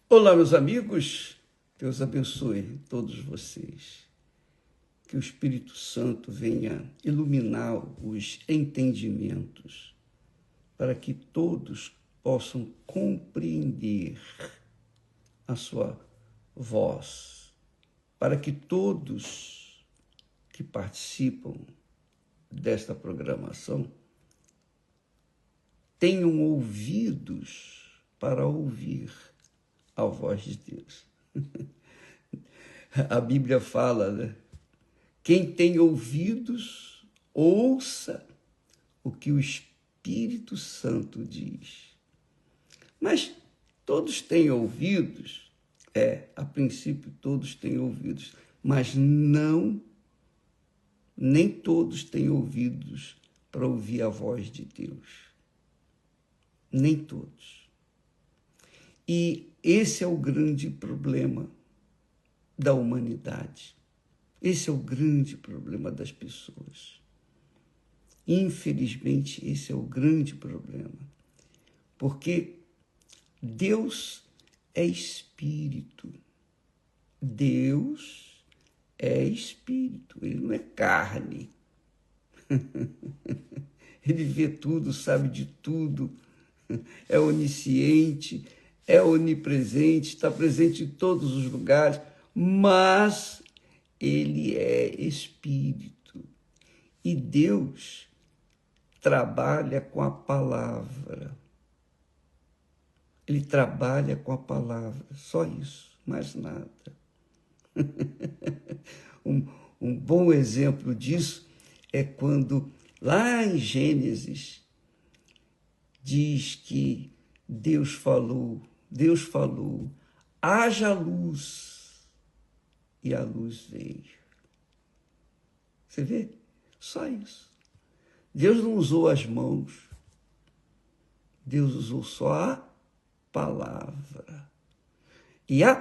Olá, meus amigos, Deus abençoe todos vocês. Que o Espírito Santo venha iluminar os entendimentos para que todos possam compreender a sua voz, para que todos que participam desta programação tenham ouvidos para ouvir a voz de Deus. A Bíblia fala, né? Quem tem ouvidos, ouça o que o Espírito Santo diz. Mas todos têm ouvidos, a princípio todos têm ouvidos, mas nem todos têm ouvidos para ouvir a voz de Deus. Nem todos. E esse é o grande problema da humanidade. Esse é o grande problema das pessoas. Infelizmente, esse é o grande problema. Porque Deus é espírito. Deus é espírito. Ele não é carne. Ele vê tudo, sabe de tudo, é onisciente, é onipresente, está presente em todos os lugares, mas ele é espírito. E Deus trabalha com a palavra. Ele trabalha com a palavra, só isso, mais nada. Um bom exemplo disso é quando, lá em Gênesis, diz que Deus falou, haja luz, e a luz veio. Você vê? Só isso. Deus não usou as mãos, Deus usou só a palavra. E a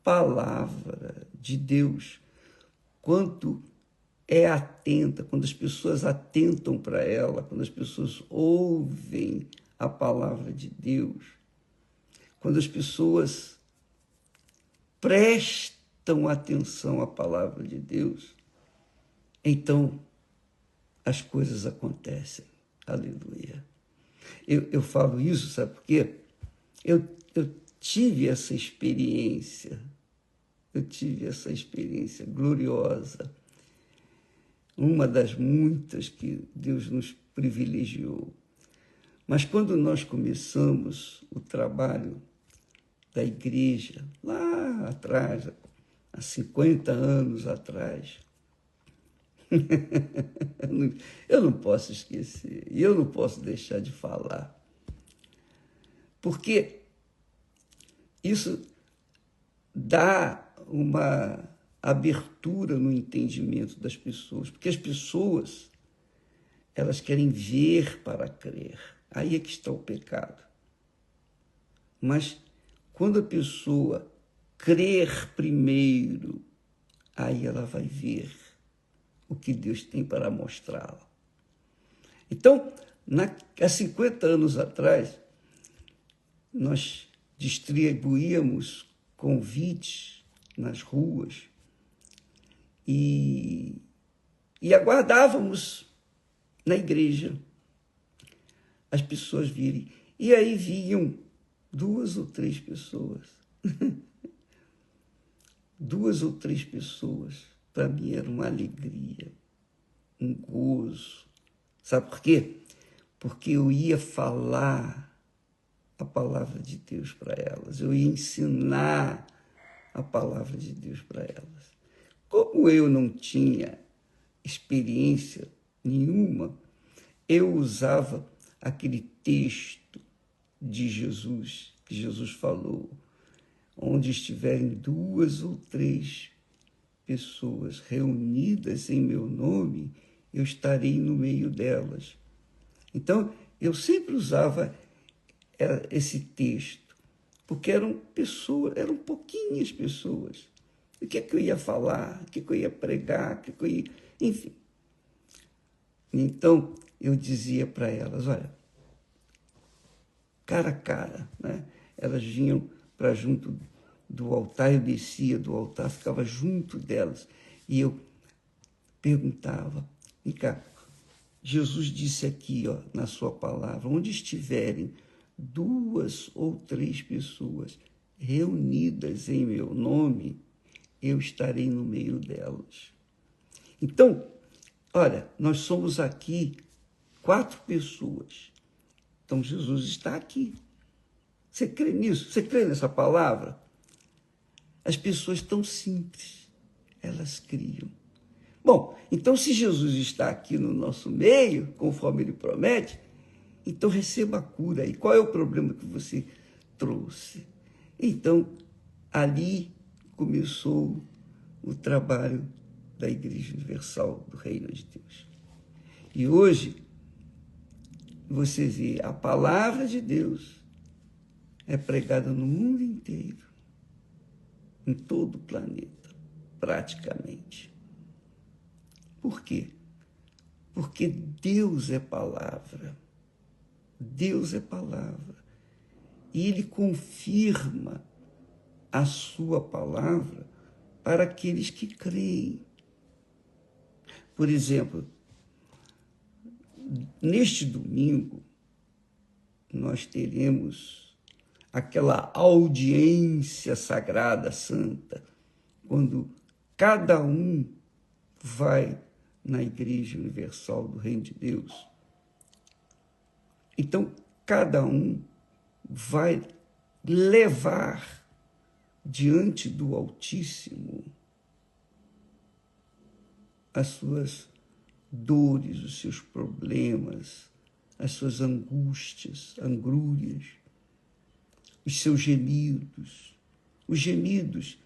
palavra de Deus, quanto é atenta, quando as pessoas atentam para ela, quando as pessoas ouvem a palavra de Deus, quando as pessoas prestam atenção à palavra de Deus, então as coisas acontecem. Aleluia. Eu falo isso, sabe por quê? Eu tive essa experiência, gloriosa, uma das muitas que Deus nos privilegiou. Mas quando nós começamos o trabalho da igreja, lá atrás, há 50 anos atrás, eu não posso esquecer, e eu não posso deixar de falar, porque isso dá uma abertura no entendimento das pessoas, porque as pessoas, elas querem ver para crer. Aí é que está o pecado. Mas quando a pessoa crer primeiro, aí ela vai ver o que Deus tem para mostrá-la. Então, há 50 anos atrás, nós distribuíamos convites nas ruas e aguardávamos na igreja as pessoas virem. E aí vinham 2 ou 3 pessoas. 2 ou 3 pessoas. Para mim era uma alegria, um gozo. Sabe por quê? Porque eu ia falar a palavra de Deus para elas. Eu ia ensinar a palavra de Deus para elas. Como eu não tinha experiência nenhuma, eu usava aquele texto de Jesus, que Jesus falou, onde estiverem 2 ou 3 pessoas reunidas em meu nome, eu estarei no meio delas. Então, eu sempre usava esse texto, porque eram pouquinhas pessoas. O que é que eu ia falar? O que é que eu ia pregar? Enfim. Então, eu dizia para elas, olha, cara a cara, né? Elas vinham para junto do altar, eu descia do altar, ficava junto delas, e eu perguntava, vem cá, Jesus disse aqui, ó, na sua palavra, onde estiverem 2 ou 3 pessoas reunidas em meu nome, eu estarei no meio delas. Então, olha, nós somos aqui 4 pessoas. Então, Jesus está aqui. Você crê nisso? Você crê nessa palavra? As pessoas tão simples, elas criam. Bom, então se Jesus está aqui no nosso meio, conforme ele promete, então receba a cura. E qual é o problema que você trouxe? Então, ali começou o trabalho da Igreja Universal do Reino de Deus. E hoje, você vê, a palavra de Deus é pregada no mundo inteiro, em todo o planeta, praticamente. Por quê? Porque Deus é palavra. Deus é palavra. E Ele confirma a sua palavra para aqueles que creem. Por exemplo, neste domingo, nós teremos aquela audiência sagrada, santa, quando cada um vai na Igreja Universal do Reino de Deus. Então, cada um vai levar diante do Altíssimo as suas dores, os seus problemas, as suas angústias, angrúrias, os seus gemidos, os gemidos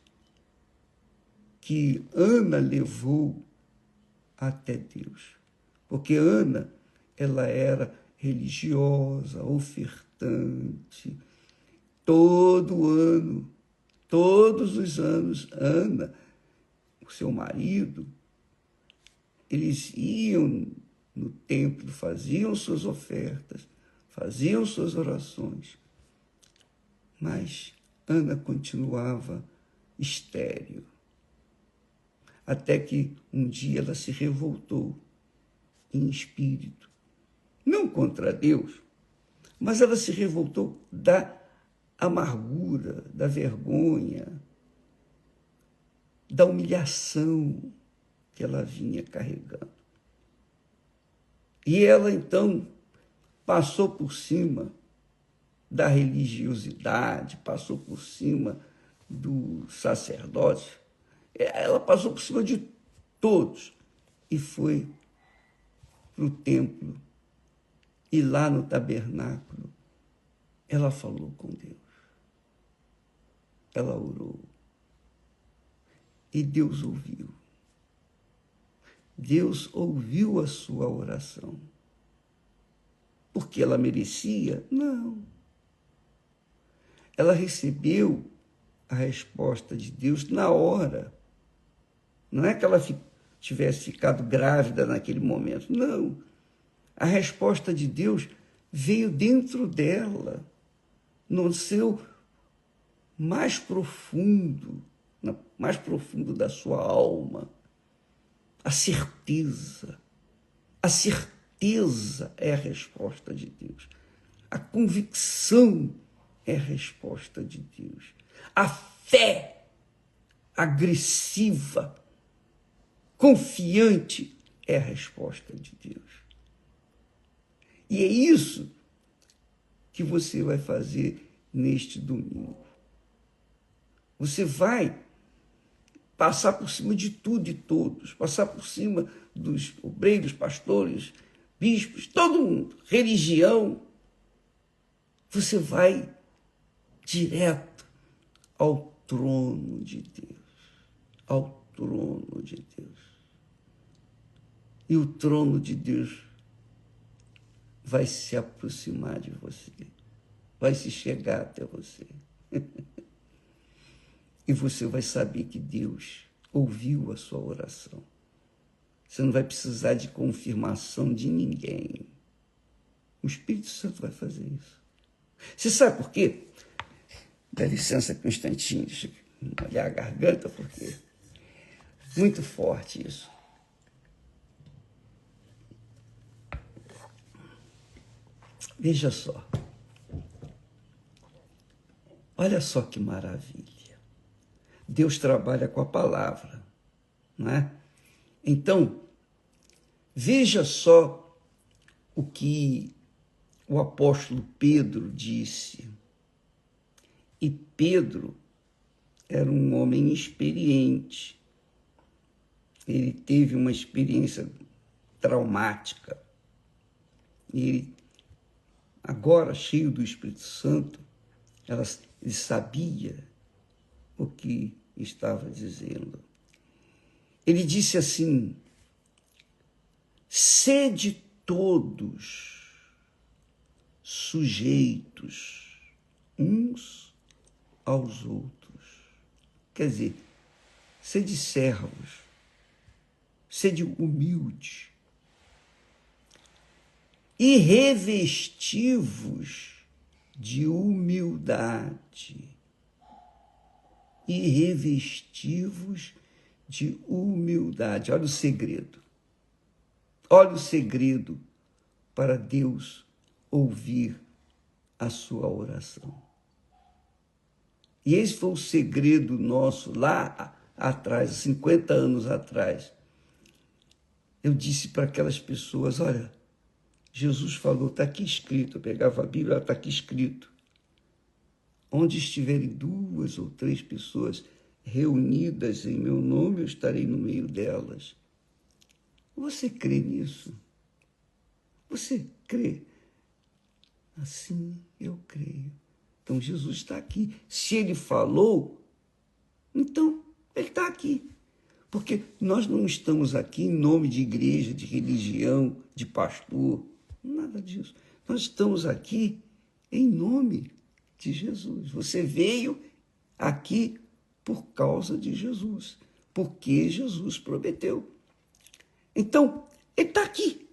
que Ana levou até Deus. Porque Ana, ela era religiosa, ofertante. Todo ano, todos os anos, Ana, o seu marido, eles iam no templo, faziam suas ofertas, faziam suas orações. Mas Ana continuava estéril. Até que um dia ela se revoltou em espírito. Não contra Deus, mas ela se revoltou da amargura, da vergonha, da humilhação que ela vinha carregando. E ela, então, passou por cima da religiosidade, passou por cima do sacerdócio, ela passou por cima de todos e foi para o templo. E lá no tabernáculo, ela falou com Deus. Ela orou. E Deus ouviu. Deus ouviu a sua oração. Porque ela merecia? Não. Ela recebeu a resposta de Deus na hora. Não é que ela tivesse ficado grávida naquele momento. Não. A resposta de Deus veio dentro dela, no seu mais profundo da sua alma. A certeza é a resposta de Deus. A convicção é a resposta de Deus. A fé agressiva, confiante, é a resposta de Deus. E é isso que você vai fazer neste domingo. Você vai passar por cima de tudo e todos, passar por cima dos obreiros, pastores, bispos, todo mundo, religião. Você vai direto ao trono de Deus, ao trono de Deus. E o trono de Deus vai se aproximar de você, vai se chegar até você. E você vai saber que Deus ouviu a sua oração. Você não vai precisar de confirmação de ninguém. O Espírito Santo vai fazer isso. Você sabe por quê? Dá licença aqui um instantinho, deixa eu molhar a garganta, porque muito forte isso. Veja só. Olha só que maravilha. Deus trabalha com a palavra, não é? Então, veja só o que o apóstolo Pedro disse. E Pedro era um homem experiente. Ele teve uma experiência traumática. Ele, agora cheio do Espírito Santo, ele sabia o que estava dizendo. Ele disse assim: sede todos sujeitos uns aos outros. Quer dizer, sede servos, sede humilde e revestivos de humildade. E revestivos de humildade. Olha o segredo. Olha o segredo para Deus ouvir a sua oração. E esse foi o segredo nosso lá atrás, 50 anos atrás. Eu disse para aquelas pessoas, olha, Jesus falou, está aqui escrito, eu pegava a Bíblia, está aqui escrito. Onde estiverem 2 ou 3 pessoas reunidas em meu nome, eu estarei no meio delas. Você crê nisso? Você crê? Assim eu creio. Então Jesus está aqui. Se ele falou, então ele está aqui. Porque nós não estamos aqui em nome de igreja, de religião, de pastor, nada disso. Nós estamos aqui em nome de Jesus. Você veio aqui por causa de Jesus, porque Jesus prometeu. Então, ele está aqui.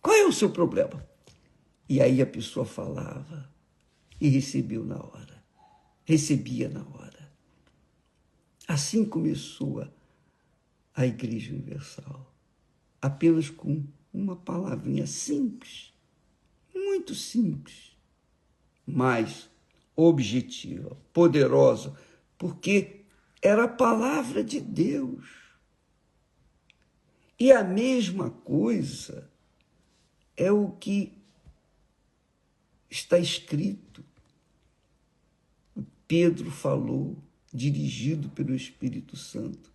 Qual é o seu problema? E aí a pessoa falava e recebeu na hora. Recebia na hora. Assim começou a Igreja Universal. Apenas com uma palavrinha simples, muito simples, mas objetiva, poderosa, porque era a palavra de Deus. E a mesma coisa é o que está escrito. Pedro falou, dirigido pelo Espírito Santo.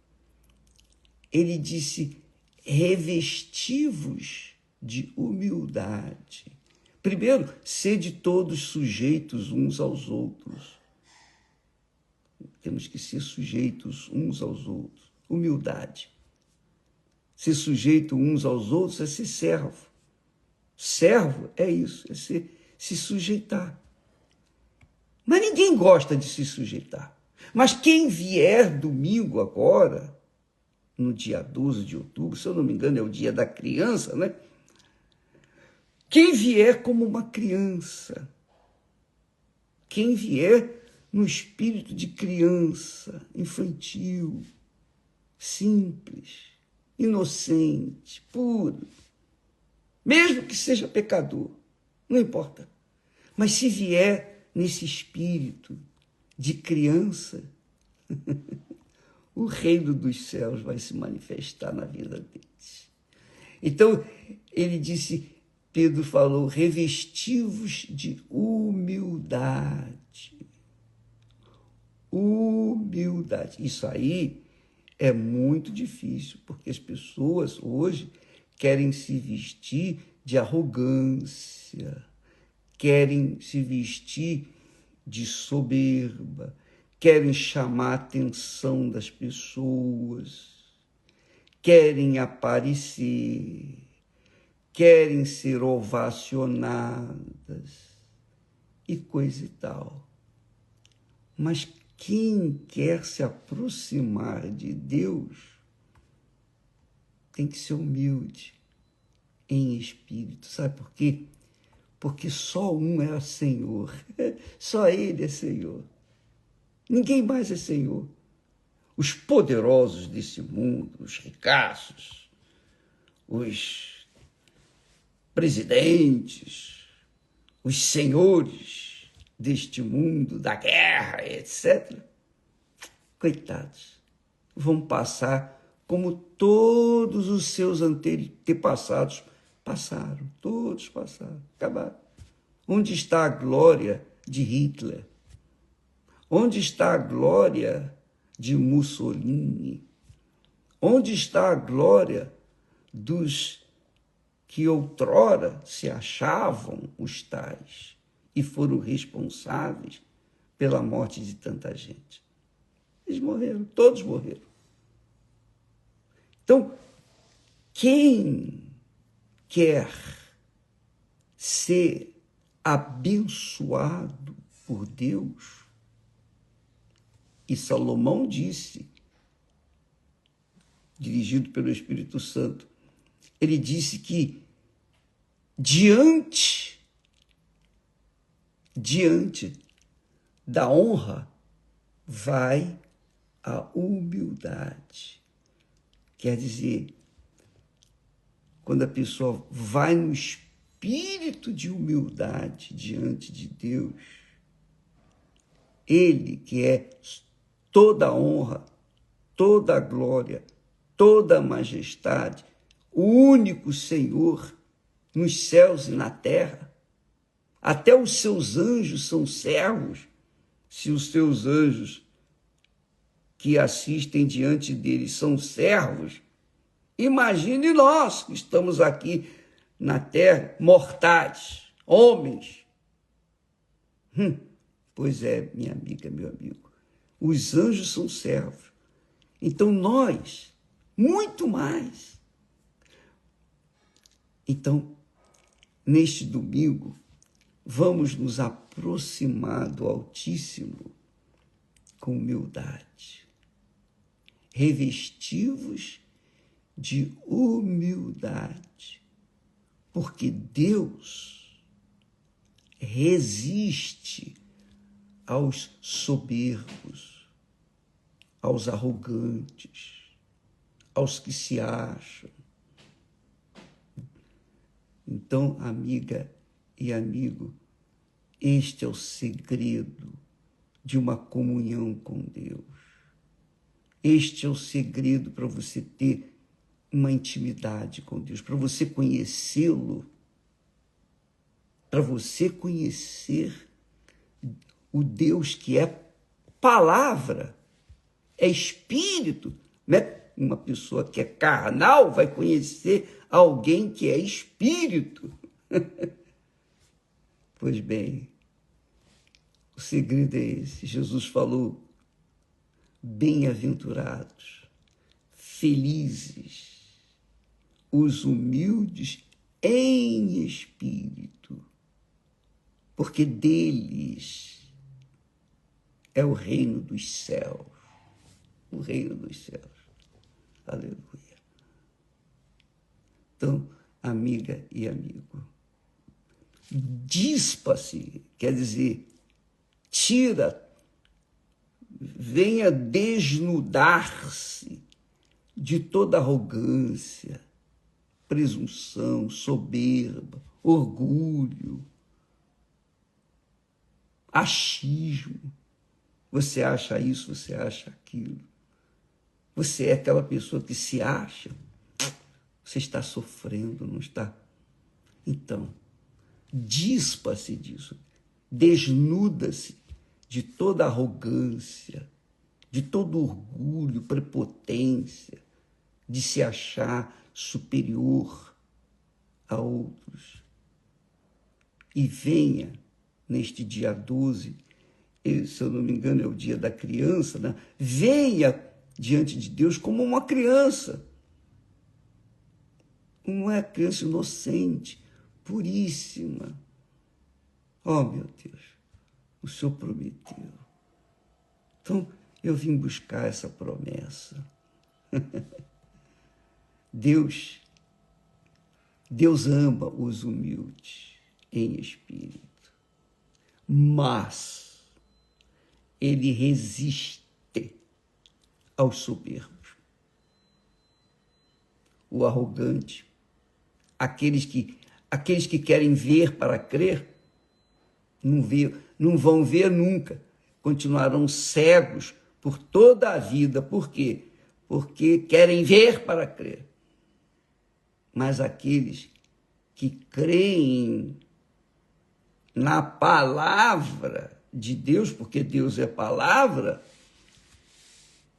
Ele disse, revestivos de humildade. Primeiro, sede todos sujeitos uns aos outros. Temos que ser sujeitos uns aos outros. Humildade. Ser sujeito uns aos outros é ser servo. Servo é isso, é se sujeitar. Mas ninguém gosta de se sujeitar. Mas quem vier domingo agora, no dia 12 de outubro, se eu não me engano é o dia da criança, né? Quem vier como uma criança, quem vier no espírito de criança, infantil, simples, inocente, puro, mesmo que seja pecador, não importa. Mas se vier nesse espírito de criança, o reino dos céus vai se manifestar na vida deles. Então, ele disse, Pedro falou, revestivos de humildade. Humildade. Isso aí é muito difícil, porque as pessoas hoje querem se vestir de arrogância, querem se vestir de soberba, querem chamar a atenção das pessoas, querem aparecer, querem ser ovacionadas e coisa e tal. Mas quem quer se aproximar de Deus tem que ser humilde em espírito. Sabe por quê? porque só um é Senhor, só Ele é Senhor. Ninguém mais é Senhor. Os poderosos desse mundo, os ricaços, os presidentes, os senhores deste mundo, da guerra, etc., coitados, vão passar como todos os seus antepassados passaram, todos passaram, acabaram. Onde está a glória de Hitler? Onde está a glória de Mussolini? Onde está a glória dos que outrora se achavam os tais e foram responsáveis pela morte de tanta gente? Eles morreram, todos morreram. Então, quem quer ser abençoado por Deus, e Salomão disse, dirigido pelo Espírito Santo, ele disse que diante da honra vai a humildade. Quer dizer, quando a pessoa vai no espírito de humildade diante de Deus, Ele que é toda a honra, toda a glória, toda a majestade, o único Senhor nos céus e na terra. Até os seus anjos são servos, se os seus anjos que assistem diante dele são servos. Imagine nós que estamos aqui na terra, mortais, homens. Pois é, minha amiga, meu amigo, os anjos são servos. Então nós, muito mais. Então, neste domingo, vamos nos aproximar do Altíssimo com humildade, revestivos de humildade, porque Deus resiste aos soberbos, aos arrogantes, aos que se acham. Então, amiga e amigo, este é o segredo de uma comunhão com Deus. Este é o segredo para você ter uma intimidade com Deus, para você conhecê-lo, para você conhecer o Deus que é palavra, é espírito. Não é uma pessoa que é carnal vai conhecer alguém que é espírito. Pois bem, o segredo é esse. Jesus falou: bem-aventurados, felizes, os humildes em espírito, porque deles é o reino dos céus. O reino dos céus. Aleluia. Então, amiga e amigo, dispa-se, quer dizer, venha desnudar-se de toda arrogância, presunção, soberba, orgulho, achismo. Você acha isso, você acha aquilo. Você é aquela pessoa que se acha. Você está sofrendo, não está? Então, dispa-se disso. Desnuda-se de toda arrogância, de todo orgulho, prepotência, de se achar superior a outros. E venha, neste dia 12, se eu não me engano é o dia da criança, né? Venha diante de Deus como uma criança. Uma criança inocente, puríssima. Oh, meu Deus, o Senhor prometeu. Então, eu vim buscar essa promessa. Deus ama os humildes. em espírito. Mas ele resiste aos soberbos, o arrogante, aqueles que querem ver para crer, não vão ver nunca, continuarão cegos por toda a vida. Por quê? Porque querem ver para crer. Mas aqueles que creem na palavra de Deus, porque Deus é palavra,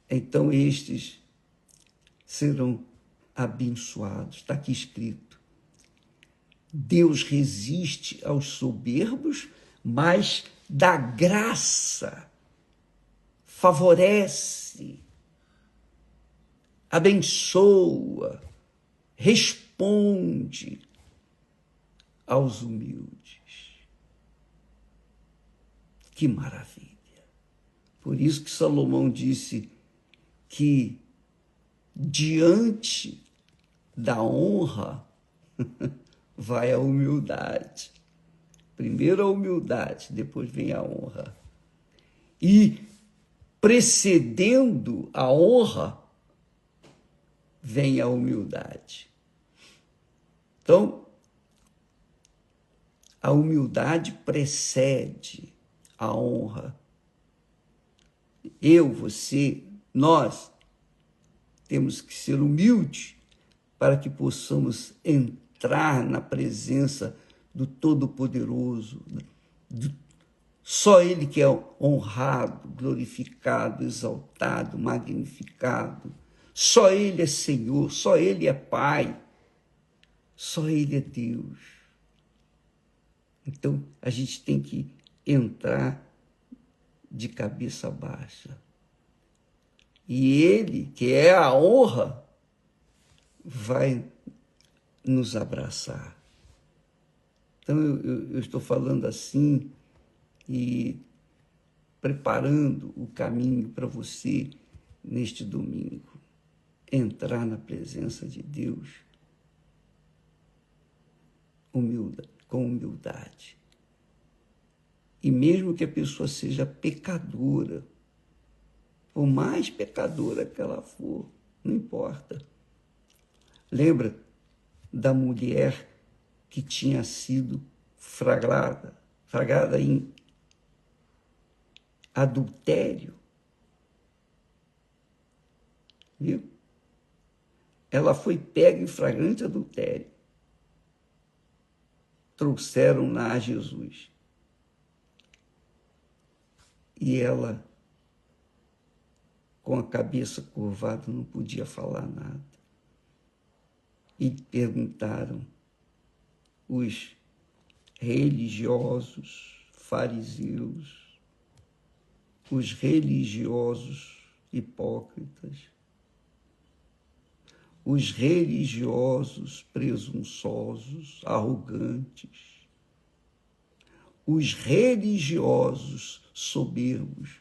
então estes serão abençoados. Está aqui escrito: Deus resiste aos soberbos, mas dá graça, favorece, abençoa, responde aos humildes. Que maravilha! Por isso que Salomão disse que diante da honra vai a humildade. Primeiro a humildade, depois vem a honra. E precedendo a honra, vem a humildade. Então, a humildade precede a honra. Eu, você, nós temos que ser humildes para que possamos entrar na presença do Todo-Poderoso. Só Ele que é honrado, glorificado, exaltado, magnificado. Só Ele é Senhor, só Ele é Pai, só Ele é Deus. Então, a gente tem que entrar de cabeça baixa. E Ele, que é a honra, vai nos abraçar. Então, eu estou falando assim e preparando o caminho para você neste domingo. Entrar na presença de Deus com humildade. E mesmo que a pessoa seja pecadora, por mais pecadora que ela for, não importa. Lembra da mulher que tinha sido flagrada em adultério? Viu? Ela foi pega em flagrante adultério. Trouxeram-na a Jesus. E ela, com a cabeça curvada, não podia falar nada. E perguntaram os religiosos, fariseus, os religiosos hipócritas, os religiosos presunçosos, arrogantes, os religiosos soberbos,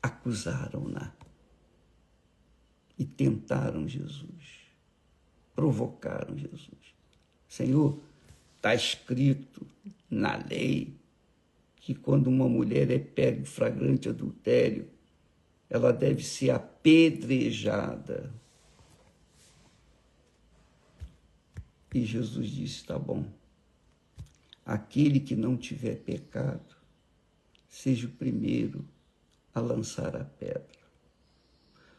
acusaram-na e tentaram Jesus, provocaram Jesus. Senhor, está escrito na lei que quando uma mulher é pega em flagrante adultério, ela deve ser apedrejada. E Jesus disse: tá bom, aquele que não tiver pecado, seja o primeiro a lançar a pedra.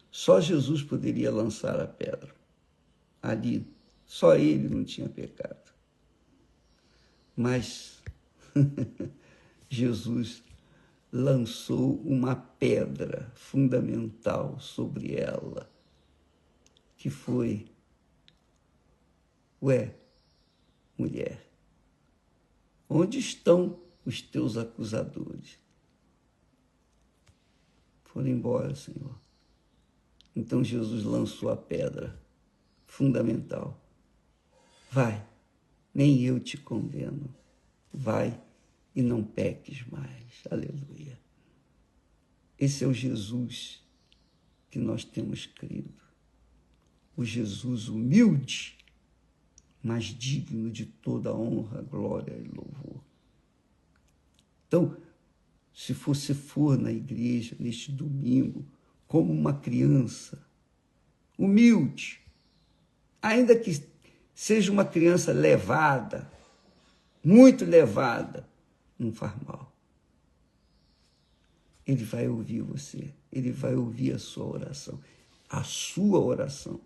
Só Jesus poderia lançar a pedra. Ali, só ele não tinha pecado. Mas Jesus lançou uma pedra fundamental sobre ela, que foi: ué, mulher, onde estão os teus acusadores? Foram embora, Senhor. Então Jesus lançou a pedra fundamental. Vai, nem eu te condeno. Vai e não peques mais. Aleluia. Esse é o Jesus que nós temos crido. O Jesus humilde, mas digno de toda honra, glória e louvor. Então, se você for na igreja neste domingo, como uma criança, humilde, ainda que seja uma criança levada, muito levada, não faz mal. Ele vai ouvir você, ele vai ouvir a sua oração. A sua oração.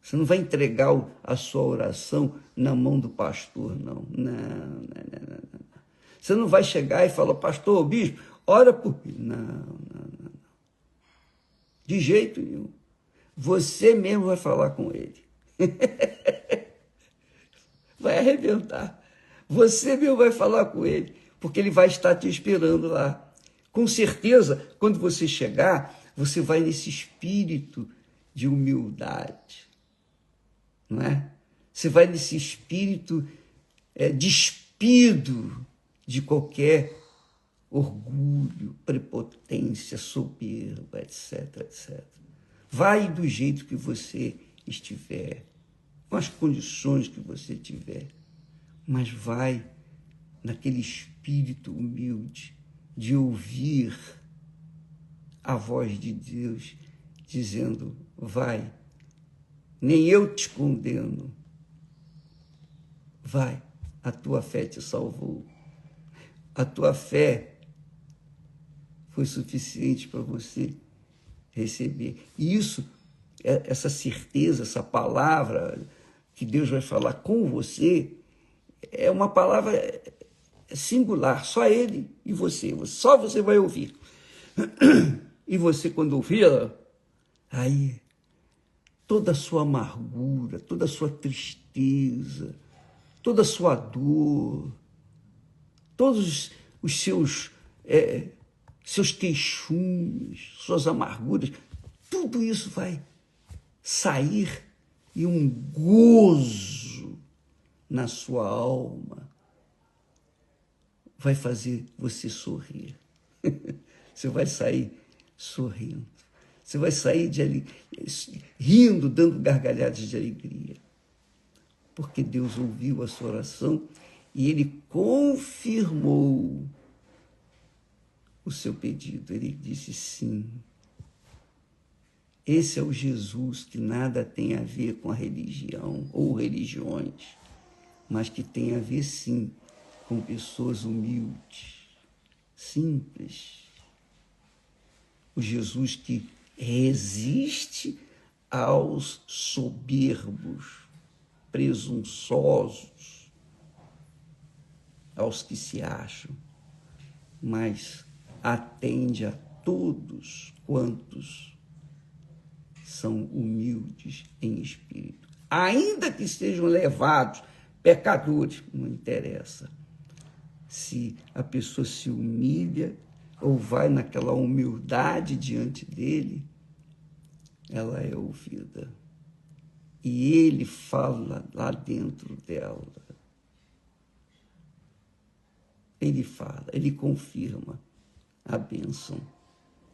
Você não vai entregar a sua oração na mão do pastor, não. Não. Você não vai chegar e falar, pastor, bispo, ora por mim. Não. De jeito nenhum. Você mesmo vai falar com ele. Vai arrebentar. Você mesmo vai falar com ele, porque ele vai estar te esperando lá. Com certeza, quando você chegar, você vai nesse espírito de humildade, não é? Você vai nesse espírito despido de qualquer orgulho, prepotência, soberba, etc, etc. Vai do jeito que você estiver, com as condições que você tiver, mas vai naquele espírito humilde de ouvir a voz de Deus dizendo, vai, nem eu te condeno, vai, a tua fé te salvou, a tua fé foi suficiente para você receber. E isso, essa certeza, essa palavra que Deus vai falar com você, é uma palavra singular, só Ele e você, só você vai ouvir. E você, quando ouvi-la, aí toda a sua amargura, toda a sua tristeza, toda a sua dor, todos os seus queixumes, suas amarguras, tudo isso vai sair e um gozo na sua alma vai fazer você sorrir. Você vai sair sorrindo. Você vai sair rindo, dando gargalhadas de alegria. Porque Deus ouviu a sua oração e Ele confirmou o seu pedido. Ele disse sim. Esse é o Jesus que nada tem a ver com a religião ou religiões, mas que tem a ver sim com pessoas humildes, simples. O Jesus que resiste aos soberbos, presunçosos, aos que se acham, mas atende a todos quantos são humildes em espírito. Ainda que sejam levados, pecadores, não interessa. Se a pessoa se humilha ou vai naquela humildade diante dele, ela é ouvida. E ele fala lá dentro dela. Ele fala, ele confirma a bênção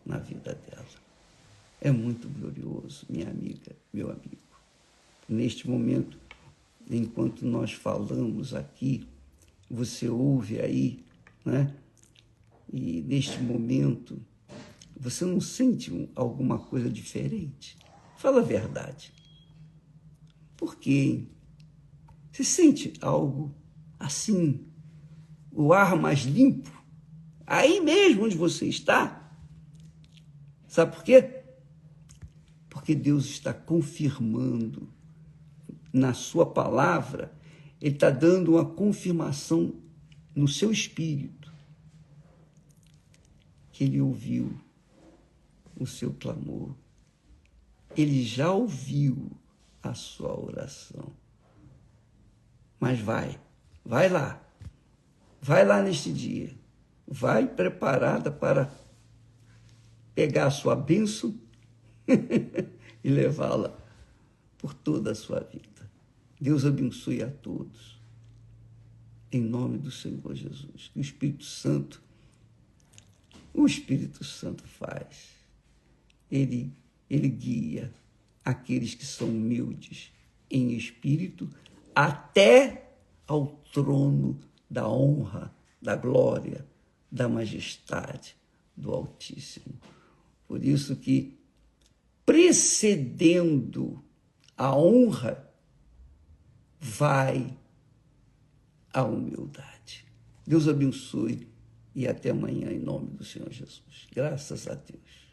na vida dela. É muito glorioso, minha amiga, meu amigo. Neste momento, enquanto nós falamos aqui, você ouve aí, né? E neste momento, você não sente alguma coisa diferente? Fala a verdade. Por quê? Você sente algo assim, o ar mais limpo, aí mesmo onde você está? Sabe por quê? Porque Deus está confirmando na sua palavra, Ele está dando uma confirmação no seu espírito que Ele ouviu o seu clamor. Ele já ouviu a sua oração. Mas vai lá neste dia, vai preparada para pegar a sua bênção e levá-la por toda a sua vida. Deus abençoe a todos. Em nome do Senhor Jesus. Que o Espírito Santo faz. Ele guia aqueles que são humildes em espírito até ao trono da honra, da glória, da majestade do Altíssimo. Por isso que, precedendo a honra, vai a humildade. Deus abençoe e até amanhã, em nome do Senhor Jesus. Graças a Deus.